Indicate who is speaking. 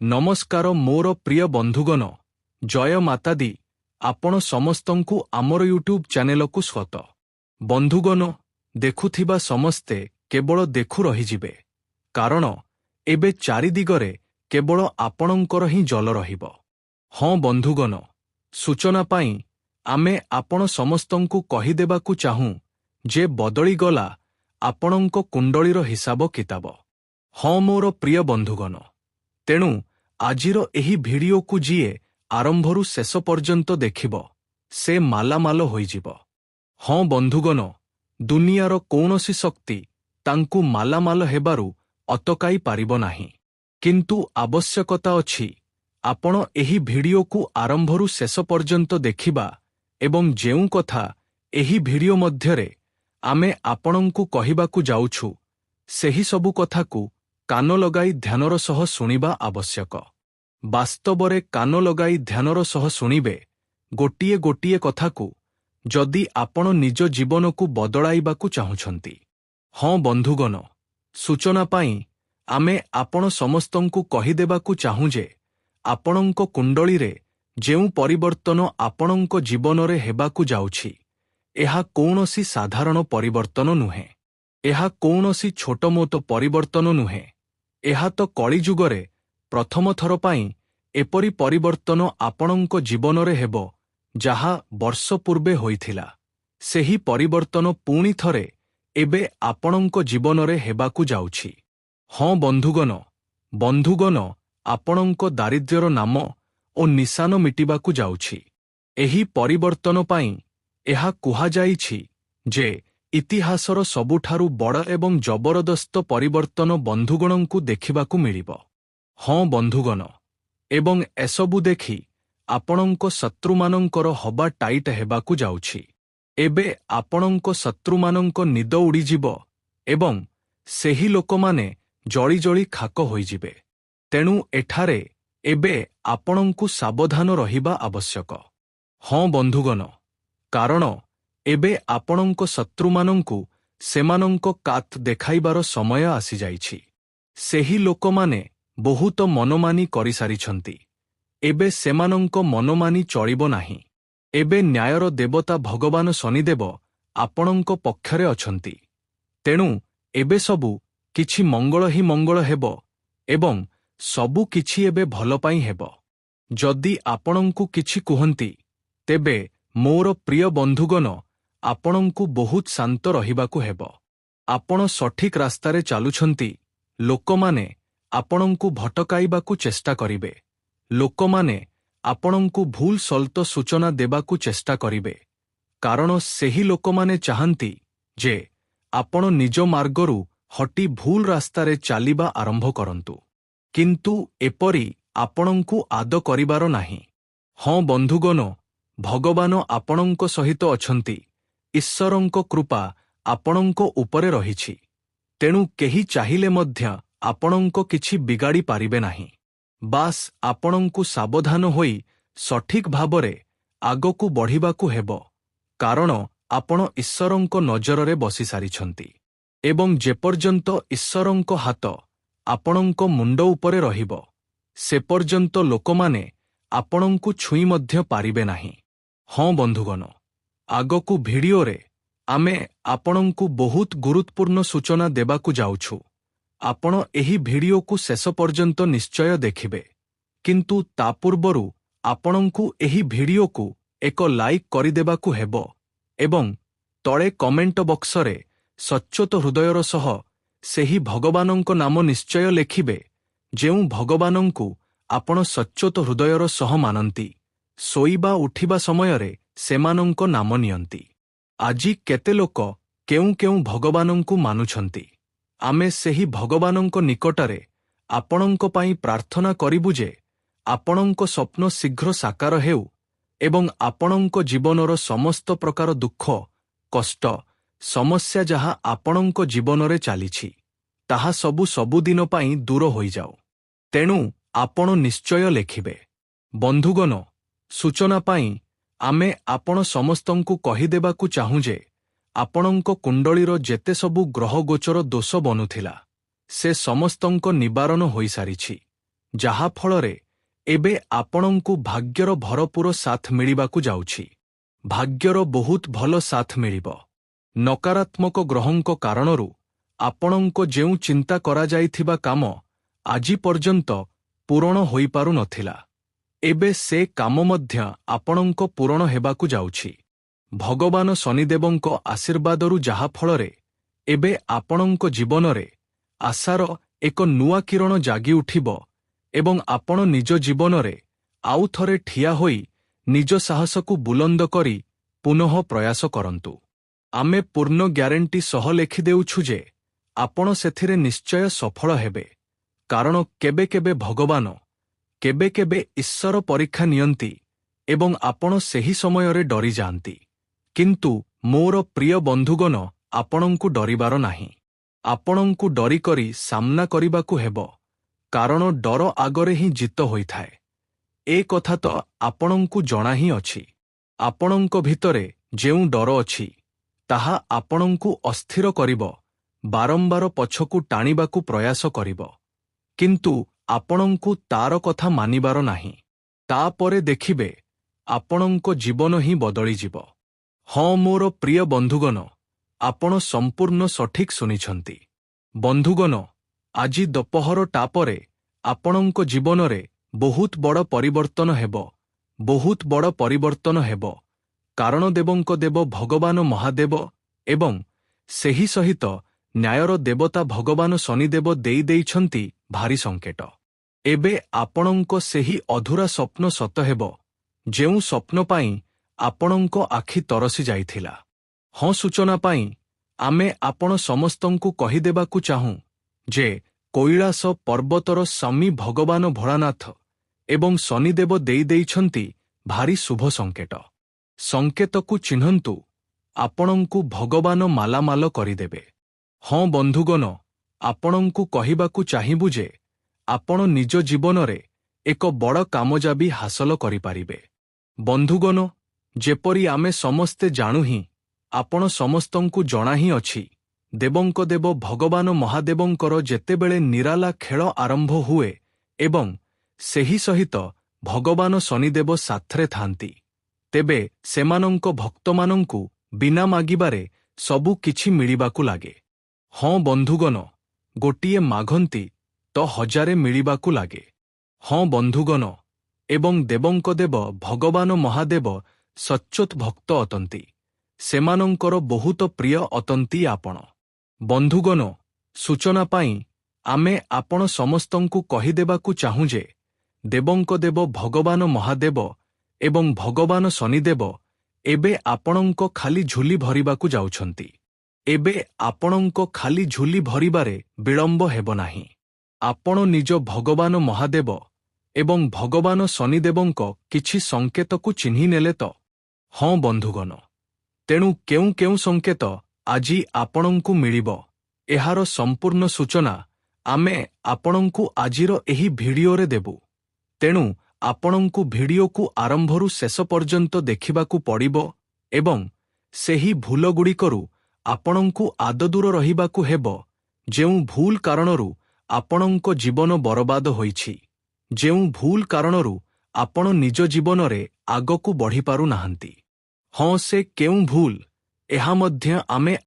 Speaker 1: ନମସ୍କାର ମୋର ପ୍ରିୟ ବନ୍ଧୁଗଣ, ଜୟ ମାତା ଦି। ଆପଣ ସମସ୍ତଙ୍କୁ ଆମର ୟୁଟ୍ୟୁବ୍ ଚ୍ୟାନେଲକୁ ସ୍ୱାଗତ। ବନ୍ଧୁଗଣ, ଦେଖୁଥିବା ସମସ୍ତେ କେବଳ ଦେଖୁ ରହିଯିବେ, କାରଣ ଏବେ ଚାରିଦିଗରେ କେବଳ ଆପଣଙ୍କର ହିଁ ଜଲ ରହିବ। ହଁ ବନ୍ଧୁଗଣ, ସୂଚନା ପାଇଁ ଆମେ ଆପଣ ସମସ୍ତଙ୍କୁ କହିଦେବାକୁ ଚାହୁଁ ଯେ ବଦଳିଗଲା ଆପଣଙ୍କ କୁଣ୍ଡଳୀର ହିସାବ କିତାବ। ହଁ ମୋର ପ୍ରିୟ ବନ୍ଧୁଗଣ, ତେଣୁ ଆଜିର ଏହି ଭିଡିଓକୁ ଯିଏ ଆରମ୍ଭରୁ ଶେଷ ପର୍ଯ୍ୟନ୍ତ ଦେଖିବ, ସେ ମାଲାମାଲ ହୋଇଯିବ। ହଁ ବନ୍ଧୁଗଣ, ଦୁନିଆର କୌଣସି ଶକ୍ତି ତାଙ୍କୁ ମାଲାମାଲ ହେବାରୁ ଅଟକାଇ ପାରିବ ନାହିଁ। କିନ୍ତୁ ଆବଶ୍ୟକତା ଅଛି ଆପଣ ଏହି ଭିଡିଓକୁ ଆରମ୍ଭରୁ ଶେଷ ପର୍ଯ୍ୟନ୍ତ ଦେଖିବା ଏବଂ ଯେଉଁ କଥା ଏହି ଭିଡିଓ ମଧ୍ୟରେ ଆମେ ଆପଣଙ୍କୁ କହିବାକୁ ଯାଉଛୁ, ସେହି ସବୁ କଥାକୁ କାନ ଲଗାଇ ଧ୍ୟାନର ସହ ଶୁଣିବା ଆବଶ୍ୟକ। ବାସ୍ତବରେ କାନ ଲଗାଇ ଧ୍ୟାନର ସହ ଶୁଣିବେ ଗୋଟିଏ ଗୋଟିଏ କଥାକୁ, ଯଦି ଆପଣ ନିଜ ଜୀବନକୁ ବଦଳାଇବାକୁ ଚାହୁଁଛନ୍ତି। ହଁ ବନ୍ଧୁଗଣ, ସୂଚନା ପାଇଁ ଆମେ ଆପଣ ସମସ୍ତଙ୍କୁ କହିଦେବାକୁ ଚାହୁଁ ଯେ ଆପଣଙ୍କ କୁଣ୍ଡଳୀରେ ଯେଉଁ ପରିବର୍ତ୍ତନ ଆପଣଙ୍କ ଜୀବନରେ ହେବାକୁ ଯାଉଛି, ଏହା କୌଣସି ସାଧାରଣ ପରିବର୍ତ୍ତନ ନୁହେଁ। ଏହା କୌଣସି ଛୋଟମୋଟ ପରିବର୍ତ୍ତନ ନୁହେଁ। ଏହା ତ କଳିଯୁଗରେ ପ୍ରଥମ ଥର ପାଇଁ ଏପରି ପରିବର୍ତ୍ତନ ଆପଣଙ୍କ ଜୀବନରେ ହେବ ଯାହା ବର୍ଷ ପୂର୍ବେ ହୋଇଥିଲା। ସେହି ପରିବର୍ତ୍ତନ ପୁଣି ଥରେ ଏବେ ଆପଣଙ୍କ ଜୀବନରେ ହେବାକୁ ଯାଉଛି। ହଁ ବନ୍ଧୁଗଣ, ଆପଣଙ୍କ ଦାରିଦ୍ର୍ୟର ନାମ ଓ ନିଶାନ ମିଟିବାକୁ ଯାଉଛି। ଏହି ପରିବର୍ତ୍ତନ ପାଇଁ ଏହା କୁହାଯାଇଛି ଯେ ଇତିହାସର ସବୁଠାରୁ ବଡ଼ ଏବଂ ଜବରଦସ୍ତ ପରିବର୍ତ୍ତନ ବନ୍ଧୁଗଣଙ୍କୁ ଦେଖିବାକୁ ମିଳିବ। ହଁ ବନ୍ଧୁଗଣ, ଏବଂ ଏସବୁ ଦେଖି ଆପଣଙ୍କ ଶତ୍ରୁମାନଙ୍କର ହବା ଟାଇଟ୍ ହେବାକୁ ଯାଉଛି। ଏବେ ଆପଣଙ୍କ ଶତ୍ରୁମାନଙ୍କ ନିଦ ଉଡ଼ିଯିବ ଏବଂ ସେହି ଲୋକମାନେ ଜଳି ଜଳି ଖାକ ହୋଇଯିବେ। ତେଣୁ ଏଠାରେ ଏବେ ଆପଣଙ୍କୁ ସାବଧାନ ରହିବା ଆବଶ୍ୟକ। ହଁ ବନ୍ଧୁଗଣ, କାରଣ ଏବେ ଆପଣଙ୍କ ଶତ୍ରୁମାନଙ୍କୁ ସେମାନଙ୍କ କାତ୍ ଦେଖାଇବାର ସମୟ ଆସିଯାଇଛି। ସେହି ଲୋକମାନେ ବହୁତ ମନମାନି କରିସାରିଛନ୍ତି। ଏବେ ସେମାନଙ୍କ ମନମାନି ଚଳିବ ନାହିଁ। ଏବେ ନ୍ୟାୟର ଦେବତା ଭଗବାନ ଶନିଦେବ ଆପଣଙ୍କ ପକ୍ଷରେ ଅଛନ୍ତି। ତେଣୁ ଏବେ ସବୁ କିଛି ମଙ୍ଗଳ ହିଁ ମଙ୍ଗଳ ହେବ ଏବଂ ସବୁ କିଛି ଏବେ ଭଲ ପାଇଁ ହେବ। ଯଦି ଆପଣଙ୍କୁ କିଛି କୁହନ୍ତି, ତେବେ ମୋର ପ୍ରିୟ ବନ୍ଧୁଗଣ, ଆପଣଙ୍କୁ ବହୁତ ଶାନ୍ତ ରହିବାକୁ ହେବ। ଆପଣ ସଠିକ୍ ରାସ୍ତାରେ ଚାଲୁଛନ୍ତି। ଲୋକମାନେ ଆପଣଙ୍କୁ ଭଟକାଇବାକୁ ଚେଷ୍ଟା କରିବେ। ଲୋକମାନେ ଆପଣଙ୍କୁ ଭୁଲ ସଲ୍ଟ ସୂଚନା ଦେବାକୁ ଚେଷ୍ଟା କରିବେ, କାରଣ ସେହି ଲୋକମାନେ ଚାହାନ୍ତି ଯେ ଆପଣ ନିଜ ମାର୍ଗରୁ ହଟି ଭୁଲ ରାସ୍ତାରେ ଚାଲିବା ଆରମ୍ଭ କରନ୍ତୁ। କିନ୍ତୁ ଏପରି ଆପଣଙ୍କୁ ଆଦ କରିବାର ନାହିଁ। ହଁ ବନ୍ଧୁଗଣ, ଭଗବାନ ଆପଣଙ୍କ ସହିତ ଅଛନ୍ତି। ଈଶ୍ୱରଙ୍କ କୃପା ଆପଣଙ୍କ ଉପରେ ରହିଛି। ତେଣୁ କେହି ଚାହିଁଲେ ମଧ୍ୟ ଆପଣଙ୍କ କିଛି ବିଗାଡ଼ି ପାରିବେ ନାହିଁ। ବାସ୍ ଆପଣଙ୍କୁ ସାବଧାନ ହୋଇ ସଠିକ୍ ଭାବରେ ଆଗକୁ ବଢ଼ିବାକୁ ହେବ, କାରଣ ଆପଣ ଈଶ୍ୱରଙ୍କ ନଜରରେ ବସିସାରିଛନ୍ତି। ଏବଂ ଯେପର୍ଯ୍ୟନ୍ତ ଈଶ୍ୱରଙ୍କ ହାତ ଆପଣଙ୍କ ମୁଣ୍ଡ ଉପରେ ରହିବ, ସେପର୍ଯ୍ୟନ୍ତ ଲୋକମାନେ ଆପଣଙ୍କୁ ଛୁଇଁ ମଧ୍ୟ ପାରିବେ ନାହିଁ। ହଁ ବନ୍ଧୁଗଣ, ଆଗକୁ ଭିଡିଓରେ ଆମେ ଆପଣଙ୍କୁ ବହୁତ ଗୁରୁତ୍ୱପୂର୍ଣ୍ଣ ସୂଚନା ଦେବାକୁ ଯାଉଛୁ। ଆପଣ ଏହି ଭିଡିଓକୁ ଶେଷ ପର୍ଯ୍ୟନ୍ତ ନିଶ୍ଚୟ ଦେଖିବେ। କିନ୍ତୁ ତା ପୂର୍ବରୁ ଆପଣଙ୍କୁ ଏହି ଭିଡିଓକୁ ଏକ ଲାଇକ୍ କରିଦେବାକୁ ହେବ ଏବଂ ତଳେ କମେଣ୍ଟ ବକ୍ସରେ ସଚ୍ଚୋଟ ହୃଦୟର ସହ ସେହି ଭଗବାନଙ୍କ ନାମ ନିଶ୍ଚୟ ଲେଖିବେ, ଯେଉଁ ଭଗବାନଙ୍କୁ ଆପଣ ସଚ୍ଚୋଟ ହୃଦୟର ସହ ମାନନ୍ତି। ଶୋଇବା ଉଠିବା ସମୟରେ ସେମାନଙ୍କ ନାମ ନିଅନ୍ତି। ଆଜି କେତେ ଲୋକ କେଉଁ କେଉଁ ଭଗବାନଙ୍କୁ ମାନୁଛନ୍ତି। ଆମେ ସେହି ଭଗବାନଙ୍କ ନିକଟରେ ଆପଣଙ୍କ ପାଇଁ ପ୍ରାର୍ଥନା କରିବୁ ଯେ ଆପଣଙ୍କ ସ୍ୱପ୍ନ ଶୀଘ୍ର ସାକାର ହେଉ ଏବଂ ଆପଣଙ୍କ ଜୀବନର ସମସ୍ତ ପ୍ରକାର ଦୁଃଖ, କଷ୍ଟ, ସମସ୍ୟା ଯାହା ଆପଣଙ୍କ ଜୀବନରେ ଚାଲିଛି, ତାହା ସବୁ ସବୁଦିନ ପାଇଁ ଦୂର ହୋଇଯାଉ। ତେଣୁ ଆପଣ ନିଶ୍ଚୟ ଲେଖିବେ। ବନ୍ଧୁଗଣ, ସୂଚନା ପାଇଁ ଆମେ ଆପଣ ସମସ୍ତଙ୍କୁ କହିଦେବାକୁ ଚାହୁଁ ଯେ ଆପଣଙ୍କ କୁଣ୍ଡଳୀର ଯେତେ ସବୁ ଗ୍ରହ ଗୋଚର ଦୋଷ ବନୁଥିଲା, ସେ ସମସ୍ତଙ୍କ ନିବାରଣ ହୋଇସାରିଛି। ଯାହା ଫଳରେ ଏବେ ଆପଣଙ୍କୁ ଭାଗ୍ୟର ଭରପୁର ସାଥ ମିଳିବାକୁ ଯାଉଛି। ଭାଗ୍ୟର ବହୁତ ଭଲ ସାଥ ମିଳିବ। ନକାରାତ୍ମକ ଗ୍ରହଙ୍କ କାରଣରୁ ଆପଣଙ୍କ ଯେଉଁ ଚିନ୍ତା କରାଯାଇଥିବା କାମ ଆଜି ପର୍ଯ୍ୟନ୍ତ ପୂରଣ ହୋଇପାରୁନଥିଲା, ଏବେ ସେ କାମ ମଧ୍ୟ ଆପଣଙ୍କ ପୂରଣ ହେବାକୁ ଯାଉଛି। ଭଗବାନ ଶନିଦେବଙ୍କ ଆଶୀର୍ବାଦରୁ ଯାହା ଫଳରେ ଏବେ ଆପଣଙ୍କ ଜୀବନରେ ଆଶାର ଏକ ନୂଆ କିରଣ ଜାଗି ଉଠିବ ଏବଂ ଆପଣ ନିଜ ଜୀବନରେ ଆଉ ଥରେ ଠିଆ ହୋଇ ନିଜ ସାହସକୁ ବୁଲନ୍ଦ କରି ପୁନଃ ପ୍ରୟାସ କରନ୍ତୁ। ଆମେ ପୂର୍ଣ୍ଣ ଗ୍ୟାରେଣ୍ଟି ସହ ଲେଖିଦେଉଛୁ ଯେ ଆପଣ ସେଥିରେ ନିଶ୍ଚୟ ସଫଳ ହେବେ, କାରଣ କେବେ କେବେ ଭଗବାନ, କେବେ କେବେ ଈଶ୍ୱର ପରୀକ୍ଷା ନିଅନ୍ତି ଏବଂ ଆପଣ ସେହି ସମୟରେ ଡରିଯାଆନ୍ତି। କିନ୍ତୁ ମୋର ପ୍ରିୟ ବନ୍ଧୁଗଣ, ଆପଣଙ୍କୁ ଡରିବାର ନାହିଁ। ଆପଣଙ୍କୁ ଡରିକରି ସାମ୍ନା କରିବାକୁ ହେବ, କାରଣ ଡର ଆଗରେ ହିଁ ଜିତ ହୋଇଥାଏ। ଏ କଥା ତ ଆପଣଙ୍କୁ ଜଣା ହିଁ ଅଛି। ଆପଣଙ୍କ ଭିତରେ ଯେଉଁ ଡର ଅଛି, ତାହା ଆପଣଙ୍କୁ ଅସ୍ଥିର କରିବ, ବାରମ୍ବାର ପଛକୁ ଟାଣିବାକୁ ପ୍ରୟାସ କରିବ। କିନ୍ତୁ ଆପଣଙ୍କୁ ତାର କଥା ମାନିବାର ନାହିଁ। ତାପରେ ଦେଖିବେ ଆପଣଙ୍କ ଜୀବନ ହିଁ ବଦଳିଯିବ। ହଁ ମୋର ପ୍ରିୟ ବନ୍ଧୁଗଣ, ଆପଣ ସମ୍ପୂର୍ଣ୍ଣ ସଠିକ୍ ଶୁଣିଛନ୍ତି। ବନ୍ଧୁଗଣ, ଆଜି ଦପହର ଟାପରେ ଆପଣଙ୍କ ଜୀବନରେ ବହୁତ ବଡ଼ ପରିବର୍ତ୍ତନ ହେବ, ବହୁତ ବଡ଼ ପରିବର୍ତ୍ତନ ହେବ, କାରଣ ଦେବଙ୍କ ଦେବ ଭଗବାନ ମହାଦେବ ଏବଂ ସେହି ସହିତ ନ୍ୟାୟର ଦେବତା ଭଗବାନ ଶନିଦେବ ଦେଇଛନ୍ତି ଭାରି ସଙ୍କେଟ। ଏବେ ଆପଣଙ୍କ ସେହି ଅଧୁରା ସ୍ୱପ୍ନ ସତ ହେବ, ଯେଉଁ ସ୍ୱପ୍ନ ପାଇଁ ଆପଣଙ୍କ ଆଖି ତରସି ଯାଇଥିଲା। ହଁ, ସୂଚନା ପାଇଁ ଆମେ ଆପଣ ସମସ୍ତଙ୍କୁ କହିଦେବାକୁ ଚାହୁଁ ଯେ କୈଳାସ ପର୍ବତର ସ୍ୱାମୀ ଭଗବାନ ଭୋଳାନାଥ ଏବଂ ଶନିଦେବ ଦେଇଛନ୍ତି ଭାରି ଶୁଭ ସଙ୍କେଟ। ସଙ୍କେତକୁ ଚିହ୍ନନ୍ତୁ, ଆପଣଙ୍କୁ ଭଗବାନ ମାଲାମାଲ କରିଦେବେ। ହଁ ବନ୍ଧୁଗଣ, ଆପଣଙ୍କୁ କହିବାକୁ ଚାହିଁବୁ ଯେ ଆପଣ ନିଜ ଜୀବନରେ ଏକ ବଡ଼ କାମଯାବି ହାସଲ କରିପାରିବେ। ବନ୍ଧୁଗଣ, ଯେପରି ଆମେ ସମସ୍ତେ ଜାଣୁ ହିଁ, ଆପଣ ସମସ୍ତଙ୍କୁ ଜଣା ହିଁ ଅଛି, ଦେବଙ୍କ ଦେବ ଭଗବାନ ମହାଦେବଙ୍କର ଯେତେବେଳେ ନିରାଲା ଖେଳ ଆରମ୍ଭ ହୁଏ ଏବଂ ସେହି ସହିତ ଭଗବାନ ଶନିଦେବ ସାଥରେ ଥାନ୍ତି, ତେବେ ସେମାନଙ୍କ ଭକ୍ତମାନଙ୍କୁ ବିନା ମାଗିବାରେ ସବୁ କିଛି ମିଳିବାକୁ ଲାଗେ। ହଁ ବନ୍ଧୁଗଣ, ଗୋଟିଏ ମାଗନ୍ତି ତ ହଜାରେ ମିଳିବାକୁ ଲାଗେ। ହଁ ବନ୍ଧୁଗଣ, ଏବଂ ଦେବଙ୍କ ଦେବ ଭଗବାନ ମହାଦେବ ସଚ୍ଚୋଟ ଭକ୍ତ ଅଟନ୍ତି। ସେମାନଙ୍କର ବହୁତ ପ୍ରିୟ ଅଟନ୍ତି ଆପଣ। ବନ୍ଧୁଗଣ, ସୂଚନା ପାଇଁ ଆମେ ଆପଣ ସମସ୍ତଙ୍କୁ କହିଦେବାକୁ ଚାହୁଁ ଯେ ଦେବଙ୍କ ଦେବ ଭଗବାନ ମହାଦେବ ଏବଂ ଭଗବାନ ଶନିଦେବ ଏବେ ଆପଣଙ୍କ ଖାଲି ଝୁଲି ଭରିବାକୁ ଯାଉଛନ୍ତି। ଏବେ ଆପଣଙ୍କ ଖାଲି ଝୁଲି ଭରିବାରେ ବିଳମ୍ବ ହେବ ନାହିଁ। ଆପଣ ନିଜ ଭଗବାନ ମହାଦେବ ଏବଂ ଭଗବାନ ଶନିଦେବଙ୍କ କିଛି ସଙ୍କେତକୁ ଚିହ୍ନି ନେଲେ ତ? ହଁ ବନ୍ଧୁଗଣ, ତେଣୁ କେଉଁ କେଉଁ ସଙ୍କେତ ଆଜି ଆପଣଙ୍କୁ ମିଳିବ, ଏହାର ସମ୍ପୂର୍ଣ୍ଣ ସୂଚନା ଆମେ ଆପଣଙ୍କୁ ଆଜିର ଏହି ଭିଡିଓରେ ଦେବୁ। ତେଣୁ ଆପଣଙ୍କୁ ଭିଡିଓକୁ ଆରମ୍ଭରୁ ଶେଷ ପର୍ଯ୍ୟନ୍ତ ଦେଖିବାକୁ ପଡ଼ିବ ଏବଂ ସେହି ଭୁଲଗୁଡ଼ିକରୁ ଆପଣଙ୍କୁ ଆଦଦୂର ରହିବାକୁ ହେବ, ଯେଉଁ ଭୁଲ କାରଣରୁ ଆପଣଙ୍କ ଜୀବନ ବରବାଦ ହୋଇଛି, ଯେଉଁ ଭୁଲ କାରଣରୁ ଆପଣ ନିଜ ଜୀବନରେ ଆଗକୁ ବଢ଼ିପାରୁନାହାନ୍ତି। ହଁ, ସେ କେଉଁ ଭୁଲ, ଏହା ମଧ୍ୟ ଆମେ